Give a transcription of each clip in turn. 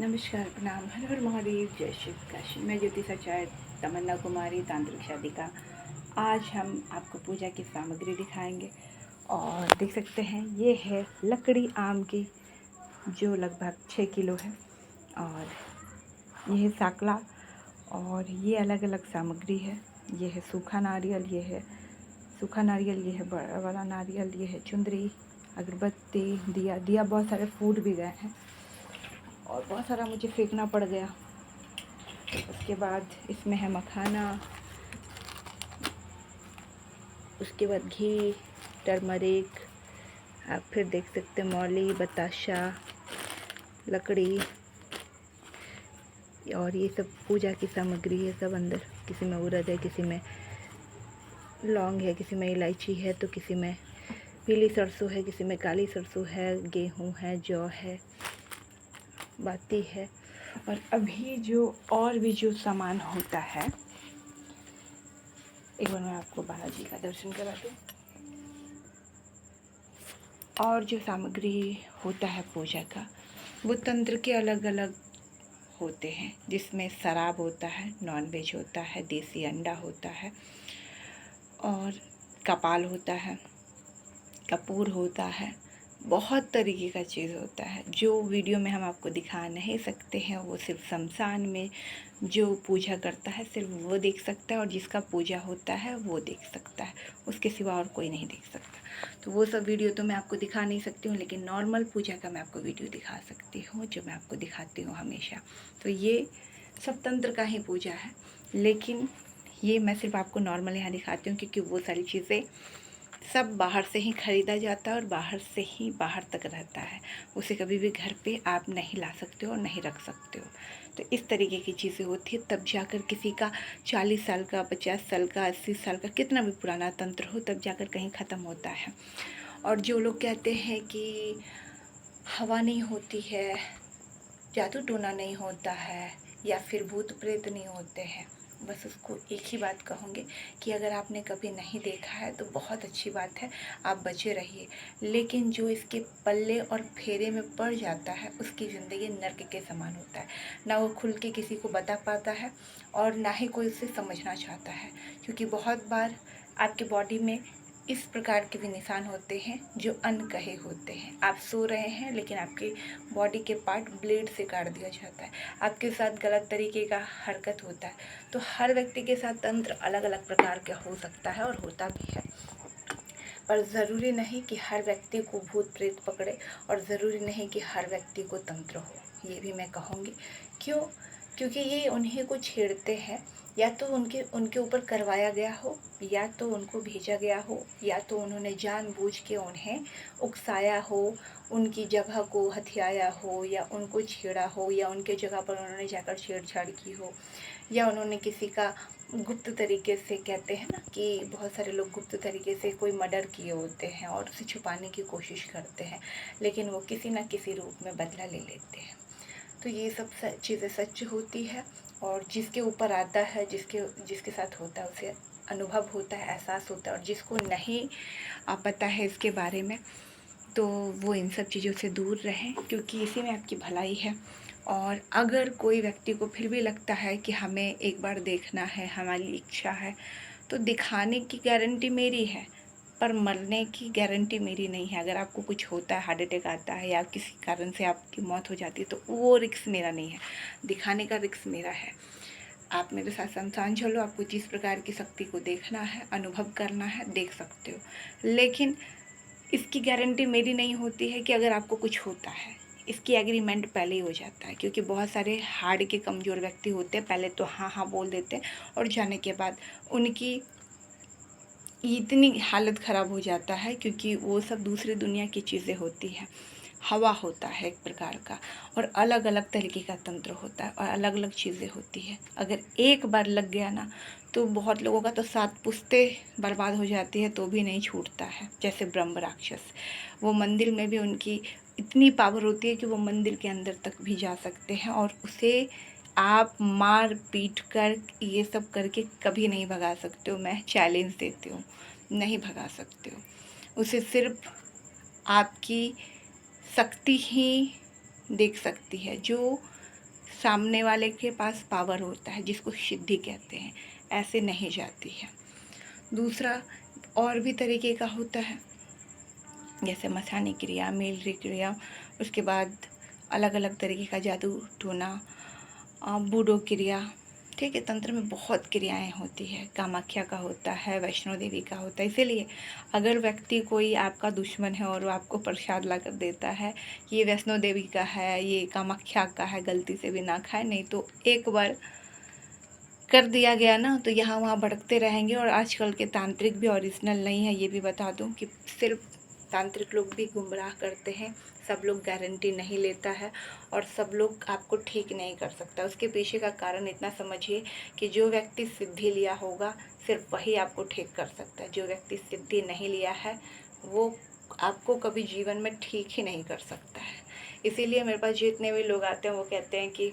नमस्कार, प्रणाम, हर हर महादेव, जय शिव काशी। मैं ज्योतिष आचार्य तमन्ना कुमारी, तांत्रिक शादिका। आज हम आपको पूजा की सामग्री दिखाएंगे और देख सकते हैं ये है लकड़ी आम की, जो लगभग 6 किलो है। और ये है साकला और ये अलग अलग सामग्री है। ये है सूखा नारियल, ये है सूखा नारियल, ये है बड़ा वाला नारियल, ये है चुंदरी, अगरबत्ती, दिया। दिया बहुत सारे फूट भी गए हैं और बहुत सारा मुझे फेंकना पड़ गया। उसके बाद इसमें है मखाना, उसके बाद घी, टर्मरिक, आप फिर देख सकते हैं मौली, बताशा, लकड़ी, और ये सब पूजा की सामग्री है। सब अंदर, किसी में उड़द है, किसी में लौंग है, किसी में इलायची है, तो किसी में पीली सरसों है, किसी में काली सरसों है, गेहूँ है, जौ है, बाती है। और अभी जो और भी जो सामान होता है, एक बार मैं आपको बालाजी का दर्शन करा दूँ। और जो सामग्री होता है पूजा का, वो तंत्र के अलग अलग होते हैं, जिसमें शराब होता है, नॉनवेज होता है, देसी अंडा होता है, और कपाल होता है, कपूर होता है, बहुत तरीके का चीज़ होता है। जो वीडियो में हम आपको दिखा नहीं सकते हैं, वो सिर्फ शमशान में जो पूजा करता है सिर्फ वो देख सकता है, और जिसका पूजा होता है वो देख सकता है, उसके सिवा और कोई नहीं देख सकता। तो वो सब वीडियो तो मैं आपको दिखा नहीं सकती हूँ, लेकिन नॉर्मल पूजा का मैं आपको वीडियो दिखा सकती हूँ, जो मैं आपको दिखाती हूँ हमेशा। तो ये सब तंत्र का ही पूजा है, लेकिन ये मैं सिर्फ आपको नॉर्मल यहाँ दिखाती हूँ, क्योंकि वो सारी चीज़ें सब बाहर से ही ख़रीदा जाता है और बाहर से ही बाहर तक रहता है। उसे कभी भी घर पे आप नहीं ला सकते हो और नहीं रख सकते हो। तो इस तरीके की चीज़ें होती है, तब जाकर किसी का 40 साल का, 50 साल का, 80 साल का, कितना भी पुराना तंत्र हो, तब जाकर कहीं ख़त्म होता है। और जो लोग कहते हैं कि हवा नहीं होती है, जादू टोना नहीं होता है, या फिर भूत प्रेत नहीं होते हैं, बस उसको एक ही बात कहूँगी कि अगर आपने कभी नहीं देखा है तो बहुत अच्छी बात है, आप बचे रहिए। लेकिन जो इसके पल्ले और फेरे में पड़ जाता है, उसकी ज़िंदगी नर्क के समान होता है। ना वो खुल के किसी को बता पाता है और ना ही कोई उसे समझना चाहता है, क्योंकि बहुत बार आपके बॉडी में इस प्रकार के भी निशान होते हैं जो अनकहे होते हैं। आप सो रहे हैं, लेकिन आपके बॉडी के पार्ट ब्लेड से काट दिया जाता है, आपके साथ गलत तरीके का हरकत होता है। तो हर व्यक्ति के साथ तंत्र अलग अलग प्रकार का हो सकता है और होता भी है, पर ज़रूरी नहीं कि हर व्यक्ति को भूत प्रेत पकड़े, और ज़रूरी नहीं कि हर व्यक्ति को तंत्र हो। ये भी मैं कहूँगी। क्यों? क्योंकि ये उन्हीं को छेड़ते हैं, या तो उनके ऊपर करवाया गया हो, या तो उनको भेजा गया हो, या तो उन्होंने जानबूझ के उन्हें उकसाया हो, उनकी जगह को हथियाया हो, या उनको छेड़ा हो, या उनके जगह पर उन्होंने जाकर छेड़छाड़ की हो, या उन्होंने किसी का गुप्त तरीके से, कहते हैं ना कि बहुत सारे लोग गुप्त तरीके से कोई मर्डर किए होते हैं और उसे छुपाने की कोशिश करते हैं, लेकिन वो किसी न किसी रूप में बदला ले लेते हैं। तो ये सब चीज़ें सच होती है, और जिसके ऊपर आता है, जिसके साथ होता है, उसे अनुभव होता है, एहसास होता है। और जिसको नहीं पता है इसके बारे में, तो वो इन सब चीज़ों से दूर रहें, क्योंकि इसी में आपकी भलाई है। और अगर कोई व्यक्ति को फिर भी लगता है कि हमें एक बार देखना है, हमारी इच्छा है, तो दिखाने की गारंटी मेरी है, पर मरने की गारंटी मेरी नहीं है। अगर आपको कुछ होता है, हार्ट अटैक आता है, या किसी कारण से आपकी मौत हो जाती है, तो वो रिस्क मेरा नहीं है, दिखाने का रिस्क मेरा है। आप मेरे साथ शमशान चलो, आपको जिस प्रकार की शक्ति को देखना है, अनुभव करना है, देख सकते हो। लेकिन इसकी गारंटी मेरी नहीं होती है कि अगर आपको कुछ होता है, इसकी एग्रीमेंट पहले ही हो जाता है, क्योंकि बहुत सारे हार्ट के कमज़ोर व्यक्ति होते हैं, पहले तो हाँ हाँ बोल देते हैं, और जाने के बाद उनकी इतनी हालत ख़राब हो जाता है, क्योंकि वो सब दूसरी दुनिया की चीज़ें होती हैं। हवा होता है एक प्रकार का, और अलग अलग तरीके का तंत्र होता है, और अलग अलग चीज़ें होती है। अगर एक बार लग गया ना, तो बहुत लोगों का तो 7 पुश्तें बर्बाद हो जाती है, तो भी नहीं छूटता है। जैसे ब्रह्म राक्षस, वो मंदिर में भी उनकी इतनी पावर होती है कि वो मंदिर के अंदर तक भी जा सकते हैं, और उसे आप मार पीट कर, ये सब करके कभी नहीं भगा सकते हो। मैं चैलेंज देती हूँ, नहीं भगा सकते हो। उसे सिर्फ आपकी शक्ति ही देख सकती है, जो सामने वाले के पास पावर होता है, जिसको सिद्धि कहते हैं, ऐसे नहीं जाती है। दूसरा और भी तरीके का होता है, जैसे मसानी क्रिया, मेलरी क्रिया, उसके बाद अलग अलग तरीके का जादू टोना, बूडो क्रिया। ठीक है, तंत्र में बहुत क्रियाएं होती है। कामाख्या का होता है, वैष्णो देवी का होता है। इसीलिए अगर व्यक्ति कोई आपका दुश्मन है और वो आपको प्रसाद ला कर देता है, ये वैष्णो देवी का है, ये कामाख्या का है, गलती से भी ना खाए, नहीं तो एक बार कर दिया गया ना तो यहाँ वहाँ भटकते रहेंगे। और आजकल के तांत्रिक भी ओरिजिनल नहीं है, ये भी बता दूँ कि सिर्फ तांत्रिक लोग भी गुमराह करते हैं। सब लोग गारंटी नहीं लेता है और सब लोग आपको ठीक नहीं कर सकता। उसके पीछे का कारण इतना समझिए कि जो व्यक्ति सिद्धि लिया होगा सिर्फ वही आपको ठीक कर सकता है। जो व्यक्ति सिद्धि नहीं लिया है वो आपको कभी जीवन में ठीक ही नहीं कर सकता है। इसीलिए मेरे पास जितने भी लोग आते हैं वो कहते हैं कि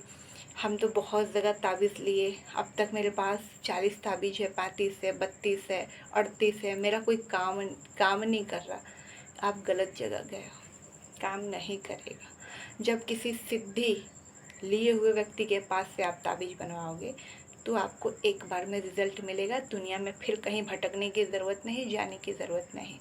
हम तो बहुत जगह ताबीज़ लिए, अब तक मेरे पास 40 ताबीज़ है, 35 है, 32 है, 38 है, मेरा कोई काम नहीं कर रहा। आप गलत जगह गए हो, काम नहीं करेगा। जब किसी सिद्धि लिए हुए व्यक्ति के पास से आप ताबीज़ बनवाओगे तो आपको एक बार में रिज़ल्ट मिलेगा। दुनिया में फिर कहीं भटकने की ज़रूरत नहीं, जाने की ज़रूरत नहीं।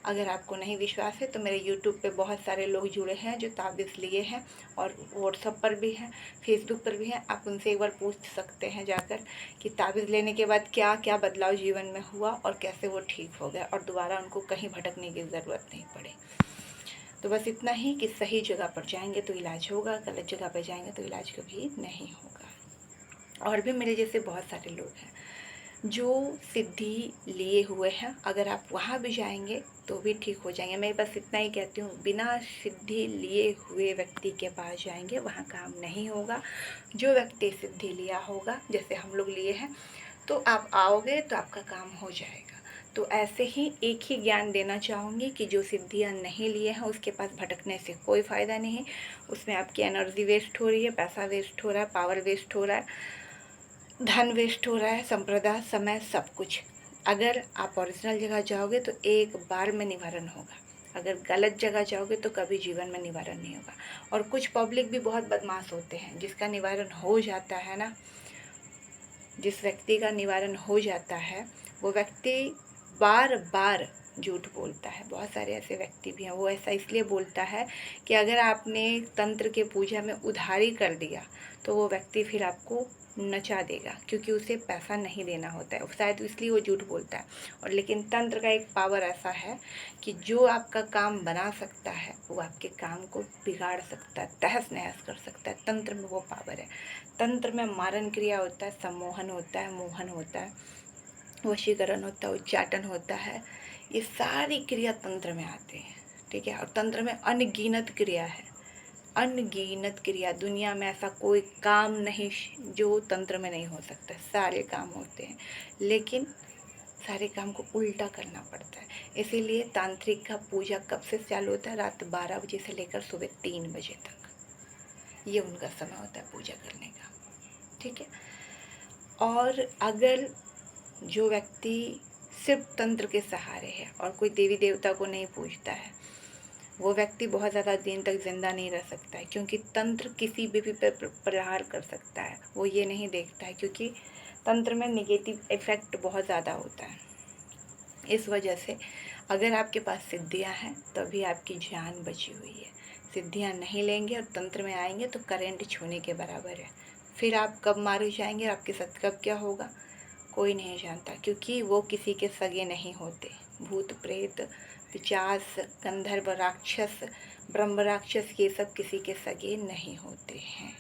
अगर आपको नहीं विश्वास है तो मेरे यूट्यूब पे बहुत सारे लोग जुड़े हैं जो ताबीज़ लिए हैं, और व्हाट्सएप पर भी हैं, फेसबुक पर भी हैं। आप उनसे एक बार पूछ सकते हैं जाकर कि ताबीज़ लेने के बाद क्या क्या बदलाव जीवन में हुआ और कैसे वो ठीक हो गया, और दोबारा उनको कहीं भटकने की ज़रूरत नहीं पड़े। तो बस इतना ही कि सही जगह पर जाएंगे तो इलाज होगा, गलत जगह पर जाएंगे तो इलाज कभी नहीं होगा। और भी मेरे जैसे बहुत सारे लोग हैं जो सिद्धि लिए हुए हैं, अगर आप वहाँ भी जाएंगे तो भी ठीक हो जाएंगे। मैं बस इतना ही कहती हूँ, बिना सिद्धि लिए हुए व्यक्ति के पास जाएंगे वहाँ काम नहीं होगा। जो व्यक्ति सिद्धि लिया होगा, जैसे हम लोग लिए हैं, तो आप आओगे तो आपका काम हो जाएगा। तो ऐसे ही एक ही ज्ञान देना चाहूँगी कि जो सिद्धियाँ नहीं लिए हैं उसके पास भटकने से कोई फ़ायदा नहीं है। उसमें आपकी एनर्जी वेस्ट हो रही है, पैसा वेस्ट हो रहा है, पावर वेस्ट हो रहा है, धन वेस्ट हो रहा है, संप्रदाय, समय, सब कुछ। अगर आप ओरिजिनल जगह जाओगे तो एक बार में निवारण होगा। अगर गलत जगह जाओगे तो कभी जीवन में निवारण नहीं होगा। और कुछ पब्लिक भी बहुत बदमाश होते हैं, जिसका निवारण हो जाता है ना, जिस व्यक्ति का निवारण हो जाता है वो व्यक्ति बार बार झूठ बोलता है। बहुत सारे ऐसे व्यक्ति भी हैं, वो ऐसा इसलिए बोलता है कि अगर आपने तंत्र के पूजा में उधारी कर दिया तो वो व्यक्ति फिर आपको नचा देगा, क्योंकि उसे पैसा नहीं देना होता है, शायद इसलिए वो झूठ बोलता है। और लेकिन तंत्र का एक पावर ऐसा है कि जो आपका काम बना सकता है वो आपके काम को बिगाड़ सकता है, तहस नहस कर सकता है। तंत्र में वो पावर है। तंत्र में मारण क्रिया होता है, सम्मोहन होता है, मोहन होता है, वशीकरण होता है, उच्चाटन होता है। ये सारी क्रिया तंत्र में आते हैं। ठीक है, और तंत्र में अनगिनत क्रिया है, अनगिनत क्रिया। दुनिया में ऐसा कोई काम नहीं जो तंत्र में नहीं हो सकता, सारे काम होते हैं, लेकिन सारे काम को उल्टा करना पड़ता है। इसीलिए तांत्रिक का पूजा कब से चालू होता है? रात 12 बजे से लेकर सुबह 3 बजे तक, ये उनका समय होता है पूजा करने का। ठीक है, और अगर जो व्यक्ति सिर्फ तंत्र के सहारे है और कोई देवी देवता को नहीं पूजता है, वो व्यक्ति बहुत ज़्यादा दिन तक जिंदा नहीं रह सकता है, क्योंकि तंत्र किसी भी पर प्रहार कर सकता है। वो ये नहीं देखता है, क्योंकि तंत्र में नेगेटिव इफेक्ट बहुत ज़्यादा होता है। इस वजह से अगर आपके पास सिद्धियां हैं तभी आपकी जान बची हुई है। सिद्धियां नहीं लेंगे और तंत्र में आएंगे तो करंट छूने के बराबर है। फिर आप कब मारे जाएंगे, आपके साथ कब क्या होगा, कोई नहीं जानता, क्योंकि वो किसी के सगे नहीं होते। भूत प्रेत, पिशाच, गंधर्व, राक्षस, ब्रह्म राक्षस, ये सब किसी के सगे नहीं होते हैं।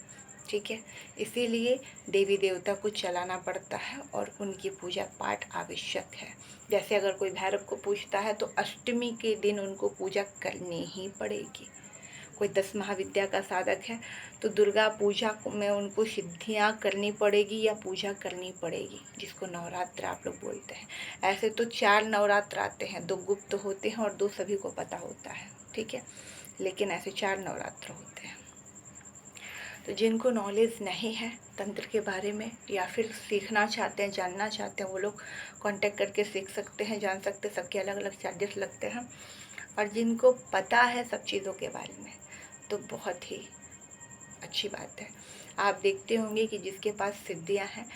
ठीक है, इसीलिए देवी देवता को चलाना पड़ता है और उनकी पूजा पाठ आवश्यक है। जैसे अगर कोई भैरव को पूजता है तो अष्टमी के दिन उनको पूजा करनी ही पड़ेगी। कोई 10 महाविद्या का साधक है तो दुर्गा पूजा में उनको सिद्धियां करनी पड़ेगी या पूजा करनी पड़ेगी, जिसको नवरात्र आप लोग बोलते हैं। ऐसे तो 4 नवरात्र आते हैं, 2 गुप्त होते हैं और 2 सभी को पता होता है। ठीक है, लेकिन ऐसे 4 नवरात्र होते हैं। तो जिनको नॉलेज नहीं है तंत्र के बारे में या फिर सीखना चाहते हैं, जानना चाहते हैं, वो लोग कांटेक्ट करके सीख सकते हैं, जान सकते हैं। सबके अलग अलग चार्जेस लगते हैं। और जिनको पता है सब चीज़ों के बारे में तो बहुत ही अच्छी बात है। आप देखते होंगे कि जिसके पास सिद्धियां हैं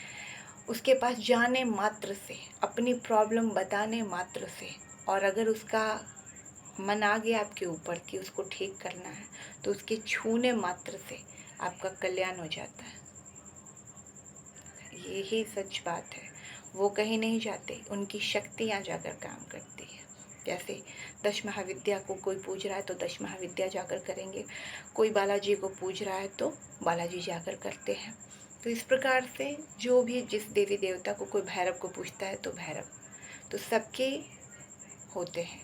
उसके पास जाने मात्र से, अपनी प्रॉब्लम बताने मात्र से, और अगर उसका मन आ गया आपके ऊपर कि उसको ठीक करना है, तो उसके छूने मात्र से आपका कल्याण हो जाता है। यही सच बात है। वो कहीं नहीं जाते, उनकी शक्तियाँ जाकर काम करती है। जैसे 10 महाविद्या को कोई पूज रहा है तो 10 महाविद्या जाकर करेंगे, कोई बालाजी को पूज रहा है तो बालाजी जाकर करते हैं। तो इस प्रकार से जो भी जिस देवी देवता को, कोई भैरव को पूजता है तो भैरव, तो सबके होते हैं,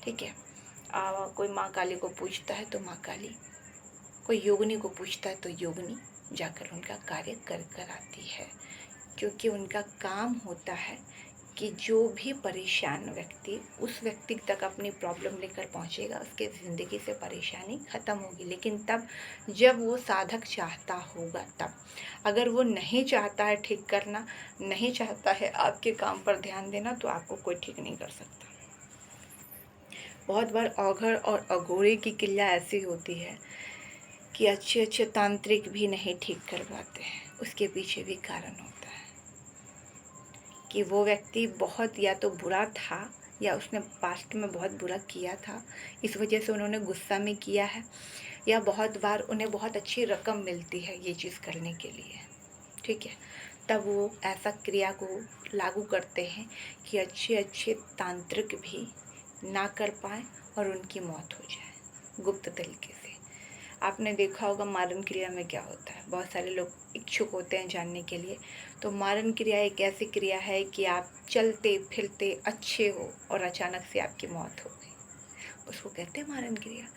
ठीक है। कोई माँ काली को पूजता है तो माँ काली, कोई योगिनी को पूजता है तो योगिनी जाकर उनका कार्य कर कर आती है। क्योंकि उनका काम होता है कि जो भी परेशान व्यक्ति उस व्यक्ति तक अपनी प्रॉब्लम लेकर पहुंचेगा, उसके ज़िंदगी से परेशानी ख़त्म होगी। लेकिन तब जब वो साधक चाहता होगा तब। अगर वो नहीं चाहता है ठीक करना, नहीं चाहता है आपके काम पर ध्यान देना, तो आपको कोई ठीक नहीं कर सकता। बहुत बार औघड़ और अघोरे की क्रिया ऐसी होती है कि अच्छे अच्छे तांत्रिक भी नहीं ठीक कर पाते हैं। उसके पीछे भी कारण होता है कि वो व्यक्ति बहुत या तो बुरा था, या उसने पास्ट में बहुत बुरा किया था, इस वजह से उन्होंने गुस्सा में किया है, या बहुत बार उन्हें बहुत अच्छी रकम मिलती है ये चीज़ करने के लिए, ठीक है। तब वो ऐसा क्रिया को लागू करते हैं कि अच्छे अच्छे तांत्रिक भी ना कर पाएँ और उनकी मौत हो जाए गुप्त तरीके से। आपने देखा होगा मारन क्रिया में क्या होता है, बहुत सारे लोग इच्छुक होते हैं जानने के लिए। तो मारन क्रिया एक ऐसी क्रिया है कि आप चलते फिरते अच्छे हो और अचानक से आपकी मौत हो गई, उसको कहते हैं मारन क्रिया।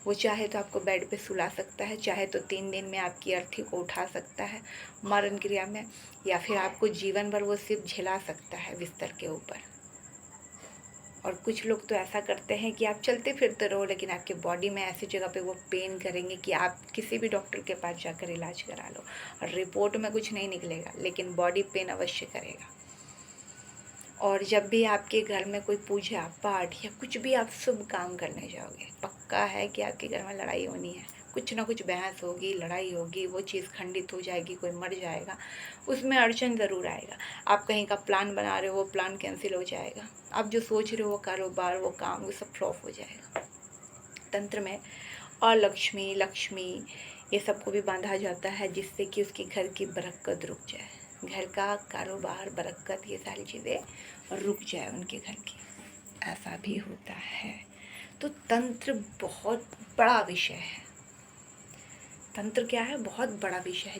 वो चाहे तो आपको बेड पे सुला सकता है, चाहे तो 3 दिन में आपकी अर्थी को उठा सकता है मारन क्रिया में, या फिर आपको जीवन भर वो सिर्फ झिला सकता है बिस्तर के ऊपर। और कुछ लोग तो ऐसा करते हैं कि आप चलते फिरते रहो, लेकिन आपके बॉडी में ऐसी जगह पे वो पेन करेंगे कि आप किसी भी डॉक्टर के पास जाकर इलाज करा लो और रिपोर्ट में कुछ नहीं निकलेगा, लेकिन बॉडी पेन अवश्य करेगा। और जब भी आपके घर में कोई पूजा पाठ या कुछ भी आप शुभ काम करने जाओगे, पक्का है कि आपके घर में लड़ाई होनी है, कुछ ना कुछ बहस होगी, लड़ाई होगी, वो चीज़ खंडित हो जाएगी, कोई मर जाएगा, उसमें अड़चन ज़रूर आएगा। आप कहीं का प्लान बना रहे हो, वो प्लान कैंसिल हो जाएगा। आप जो सोच रहे हो वो कारोबार, वो काम, वो सब फ्लॉप हो जाएगा। तंत्र में अलक्ष्मी, लक्ष्मी ये सबको भी बांधा जाता है, जिससे कि उसके घर की बरकत रुक जाए, घर का कारोबार, बरकत, ये सारी चीज़ें रुक जाए उनके घर की, ऐसा भी होता है। तो तंत्र बहुत बड़ा विषय है। तंत्र क्या है? बहुत बड़ा विषय है।